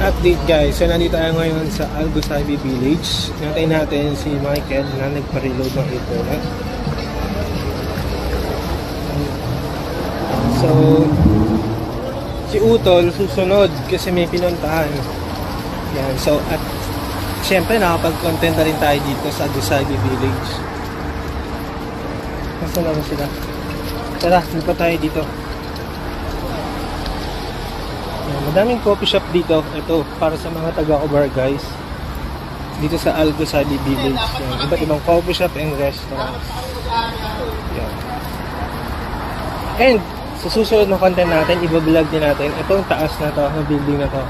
Update guys, so nandito tayo ngayon sa Algosabi Village. Natin natin si Michael na nagpa-reload ng internet. So si Utol susunod kasi may pinuntahan. Yan, so at syempre nakapag-content na rin tayo dito sa Algosabi Village. Nasaan na sila? Tara, lupa tayo dito. Madaming coffee shop dito. Ito, para sa mga taga-Obar guys. Dito sa Algosabi Village. Yan. Iba't ibang coffee shop and restaurants. Yan. And, sa susunod na content natin, ibablog din natin itong taas na to, ng building na to.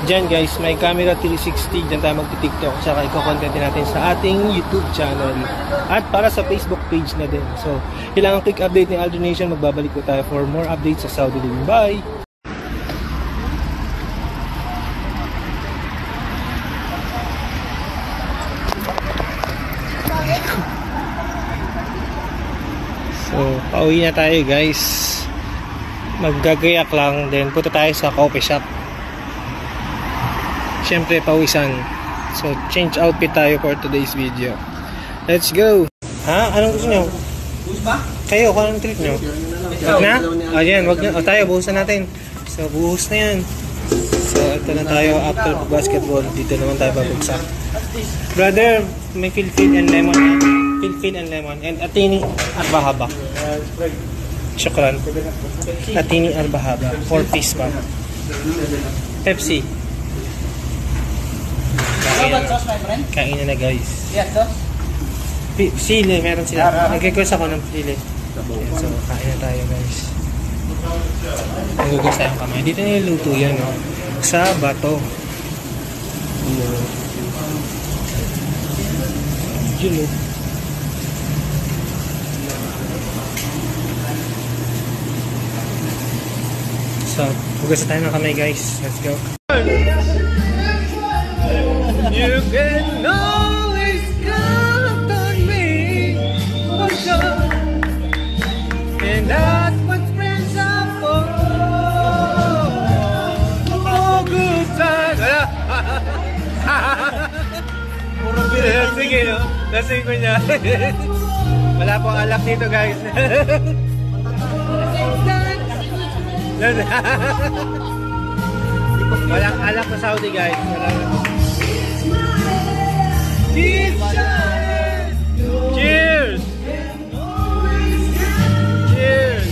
Diyan guys, may camera 360. Diyan tayo magti-TikTok. Tsaka iko-content din natin sa ating YouTube channel. At para sa Facebook page na din. So, kailangan quick update ni Aldo Nation. Magbabalik po tayo for more updates sa Saudi Living. Bye! So, pauwi na tayo guys. Maggagayak lang. Then, punta tayo sa coffee shop. Siyempre, pawisan. So, change outfit tayo for today's video. Let's go! Ha? Anong gusto nyo? Buhos ba? Kayo, kung anong trip nyo? Wag na? Ayan, wag na. O tayo, buhusan natin. So, buhos na yan. So, ito na tayo after basketball. Dito naman tayo babagsak. Brother, may filfil and lemon ha? Filfil and lemon. And atini arbahaba. Shukran. Atini arbahaba. 4 piece pa. Pepsi. Kain na guys. Yes, sauce? Sili, meron sila. Nag-request ako ng sili. So, kain na tayo guys. Nagugas tayong kamay. Dito niluto yan, no? Sa bato. Diyan, so, hugas tayo ng kamay guys. Let's go. You can always count on me, for sure. And that's what friends are for. Oh, good times. Puro bilis. Sige, no? Lasing ko niya. Wala pong alak dito, guys. Walang alak sa Saudi, guys. Cheers! Cheers!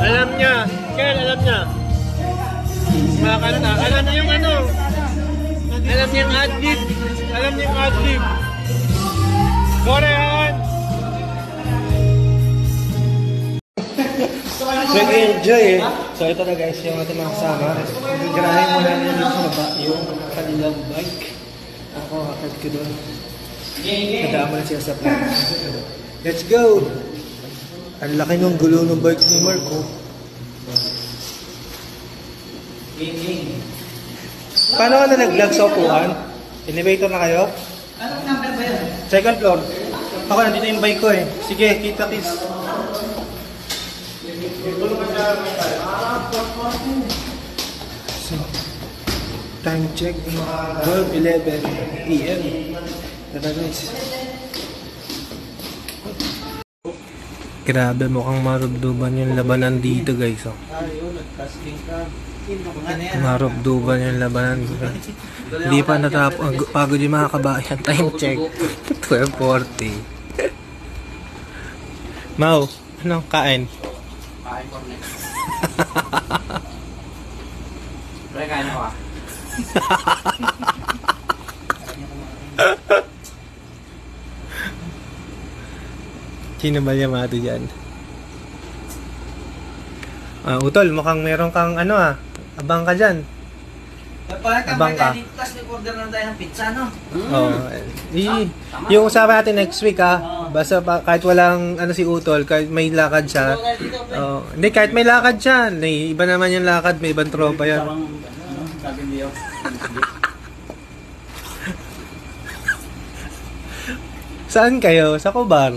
Alam niya, Kel, alam niya. Makakanta. Alam niya yung ano. Alam niya yung ad-lib. Alam niya yung ad-lib. Korean! So, enjoy eh. So, ito na guys, yung ating mga kasama. Gagarahin muna nila dito sa baba yung kanilang bike. Ako, akad ko doon. Nadaan mo na siya sa plan. Let's go! Ang laki ng gulo ng bike ni Marco. Paano ka na nag-vlog sa upuan? Elevator na kayo? Anong number ba yun? Second floor. Ako, nandito yung bike ko eh. Sige, kita kiss. So, time check 12:11 PM. Tara guys. Grabe, mukhang marubduban yung labanan dito guys. Oh. Marubduban yung labanan dito. Hindi pa natapos. Pagod yung mga kabayan. Time check 12:40. Mau, ano kain? Pre, kain ako ah. Sino ba yamado dyan? Utol, mukhang meron kang ano ah. Abang ka dyan. Abang ka. Tapos nag-order na tayo ng pizza, no? Oo. Yung usapan natin next week ah. Basta kahit walang ano si Utol, kahit may lakad siya. Hindi, kahit may lakad siya. Iba naman yung lakad, may ibang tropa yan. Saan kayo? Sa Cobar?